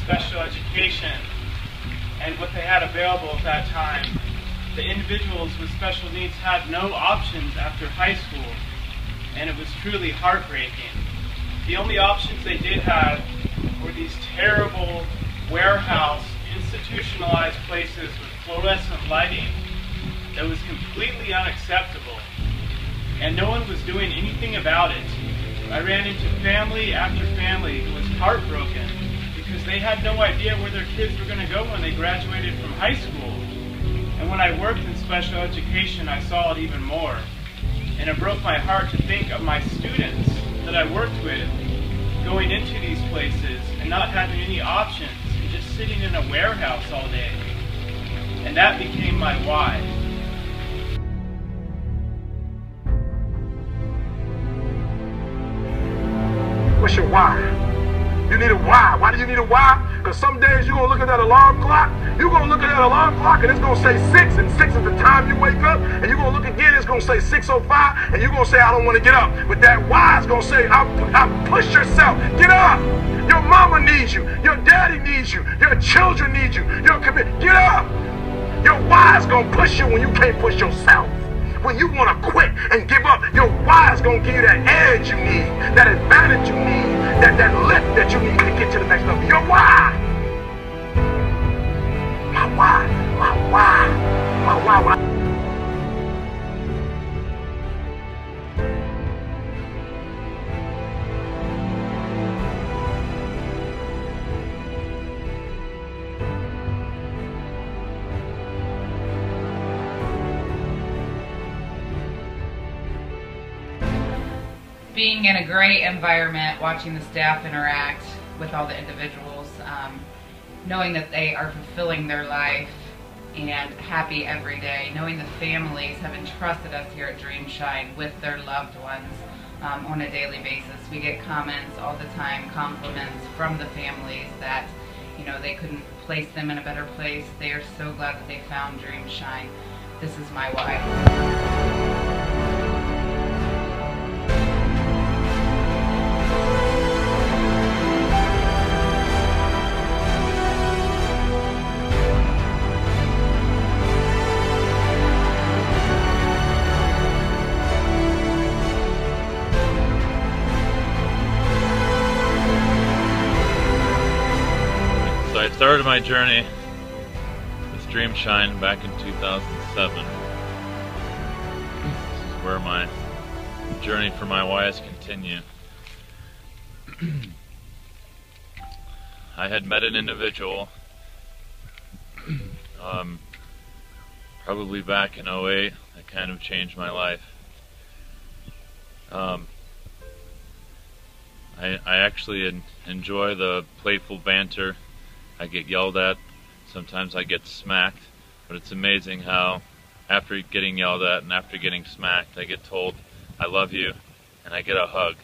special education and what they had available at that time, the individuals with special needs had no options after high school, and it was truly heartbreaking. The only options they did have were these terrible warehouse, institutionalized places with fluorescent lighting that was completely unacceptable, and no one was doing anything about it. I ran into family after family who was heartbroken because they had no idea where their kids were going to go when they graduated from high school. And when I worked in special education, I saw it even more. And it broke my heart to think of my students that I worked with going into these places and not having any options and just sitting in a warehouse all day. And that became my why. What's your why? You need a why. Why do you need a why? Because some days you're going to look at that alarm clock, you're going to look at that alarm clock and it's going to say 6, and 6 is the time you wake up, and you're going to look again, it's going to say 6:05, and you're going to say, I don't want to get up. But that why is going to say, push yourself, get up. Your mama needs you, your daddy needs you, your children need you, get up. Your why is going to push you when you can't push yourself. When you want to quit and give up, your why is going to give you that edge you need, that advantage you need, that lift that you need to get to the next level. Your why. My why. My why. My why. Being in a great environment, watching the staff interact with all the individuals, knowing that they are fulfilling their life and happy every day, knowing the families have entrusted us here at Dreamshine with their loved ones on a daily basis. We get comments all the time, compliments from the families that, you know, they couldn't place them in a better place. They are so glad that they found Dreamshine. This is my why. So I started my journey with Dreamshine back in 2007. This is where my journey for my whys continue. I had met an individual probably back in 08 that kind of changed my life. I actually enjoy the playful banter. I get yelled at, sometimes I get smacked, but it's amazing how after getting yelled at and after getting smacked, I get told, I love you, and I get a hug.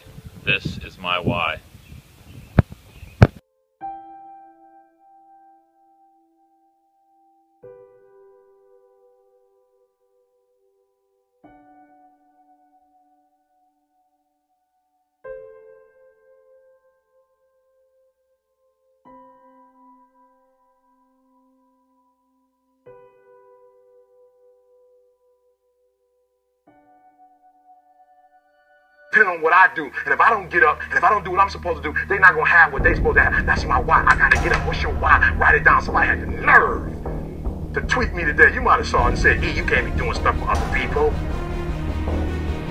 This is my why. Depending on what I do, and if I don't get up, and if I don't do what I'm supposed to do, they're not gonna have what they're supposed to have. That's my why. I gotta get up. What's your why? Write it down. Somebody had the nerve to tweet me today. You might have saw it and said, E, you can't be doing stuff for other people.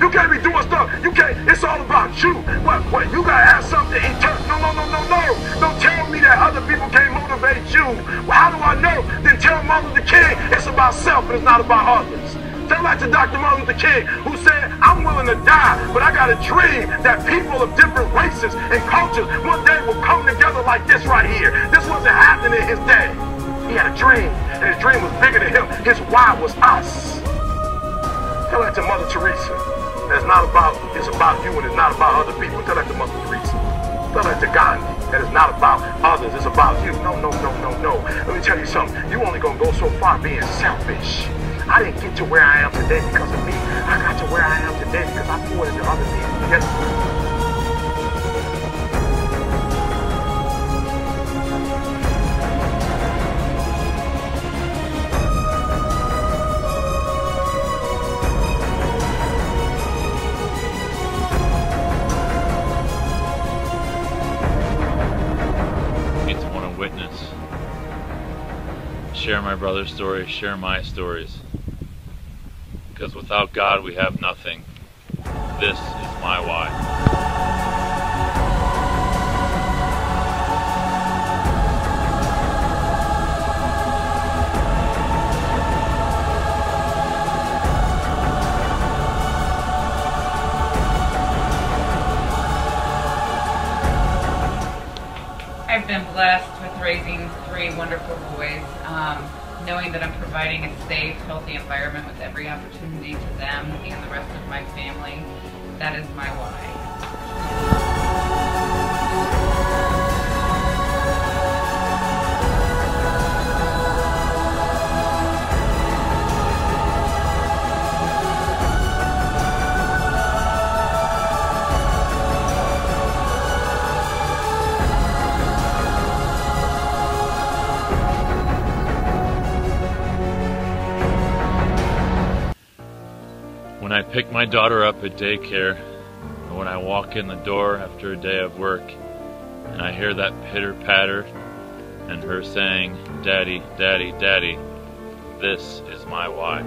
You can't be doing stuff. You can't. It's all about you. What? You gotta have something internal. No. Don't tell me that other people can't motivate you. Well, how do I know? Then tell Martin Luther King it's about self and it's not about others. Tell that to Dr. Martin Luther King, who said, I'm willing to die, but I got a dream that people of different races and cultures one day will come together like this right here. This wasn't happening in his day. He had a dream, and his dream was bigger than him. His why was us. Tell that to Mother Teresa. It's about you and it's not about other people. Tell that to Mother Teresa. Tell that to Gandhi. That it's not about others, it's about you. No. Let me tell you something. You only gonna go so far being selfish. I didn't get to where I am today because of me. I got to where I am today because I poured into other people. Yes. my brother's stories, share my stories. Because without God we have nothing. This is my why. I've been blessed with raising 3 wonderful boys, knowing that I'm providing a safe, healthy environment with every opportunity to them and the rest of my family. That is my why. When I pick my daughter up at daycare, or when I walk in the door after a day of work, and I hear that pitter-patter, and her saying, "Daddy, Daddy, Daddy," this is my why.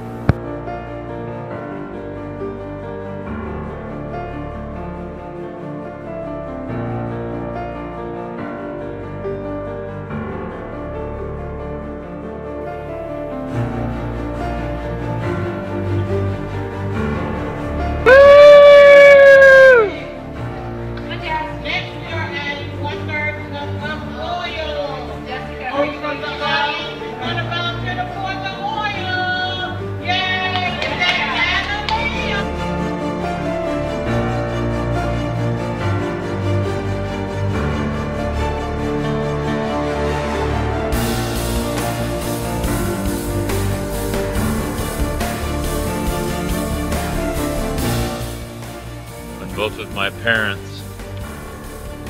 Both of my parents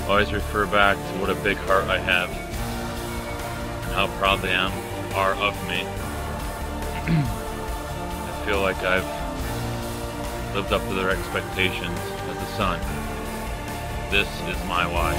always refer back to what a big heart I have and how proud they are of me. I feel like I've lived up to their expectations as a son. This is my why.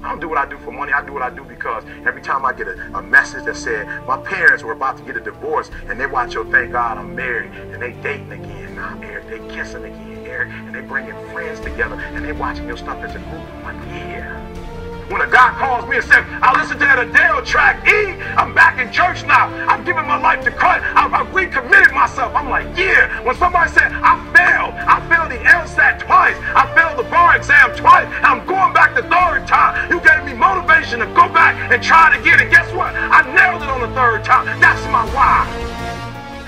I don't do what I do for money. I do what I do because every time I get a message that said my parents were about to get a divorce and they watch, oh, thank God I'm married, and they dating again. Nah, Eric, they kissing again, Eric, and they bringing friends together and they watching your stuff as a group. I'm like, yeah. When a guy calls me and says, I listen to that Adele track, E, I'm back in church now. I'm giving my life to Christ. I've recommitted myself. I'm like, yeah. When somebody said, I failed the LSAT twice. I failed the bar exam twice. And I'm going back the 3rd time. You gave me motivation to go back and try it again. And guess what? I nailed it on the 3rd time. That's my why.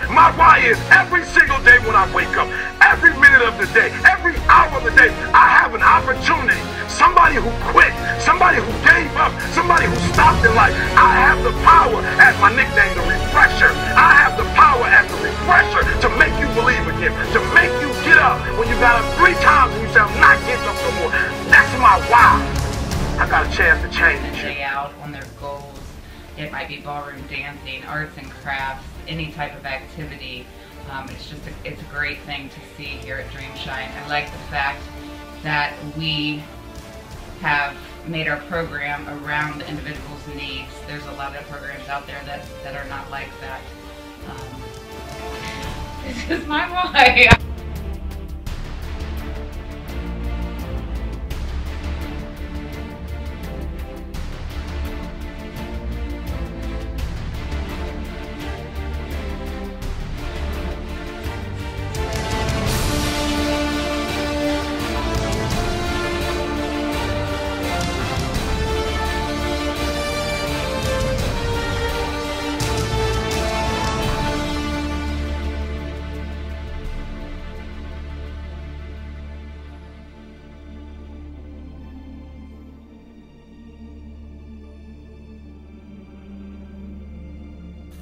My why is every single day when I wake up, every minute of the day, every hour of the day, I have an opportunity. Somebody who quit, somebody who gave up, somebody who stopped in life. I have the power, as my nickname, the refresher. I have the power as the refresher to make you believe again, to make you get up when you got up 3 times and you say, I'm not getting up no more. That's my why. I got a chance to change you. Day out on their goals. It might be ballroom dancing, arts and crafts, any type of activity. It's a great thing to see here at Dreamshine. I like the fact that we have made our program around the individual's needs. There's a lot of programs out there that are not like that. This is my why.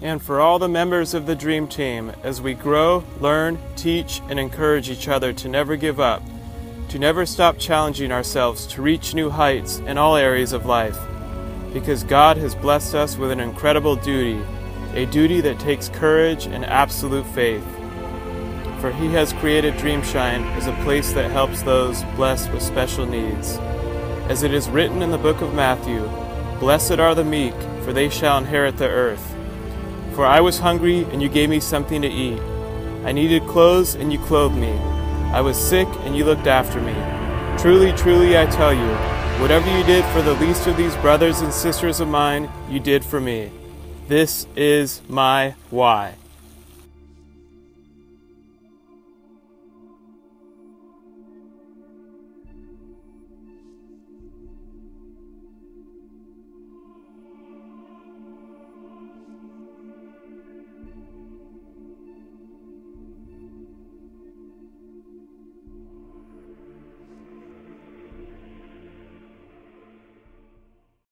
and for all the members of the Dream Team as we grow, learn, teach, and encourage each other to never give up, to never stop challenging ourselves to reach new heights in all areas of life, because God has blessed us with an incredible duty, a duty that takes courage and absolute faith. For He has created Dreamshine as a place that helps those blessed with special needs. As it is written in the book of Matthew, "Blessed are the meek, for they shall inherit the earth." For I was hungry, and you gave me something to eat. I needed clothes, and you clothed me. I was sick, and you looked after me. Truly, truly, I tell you, whatever you did for the least of these brothers and sisters of mine, you did for me. This is my why.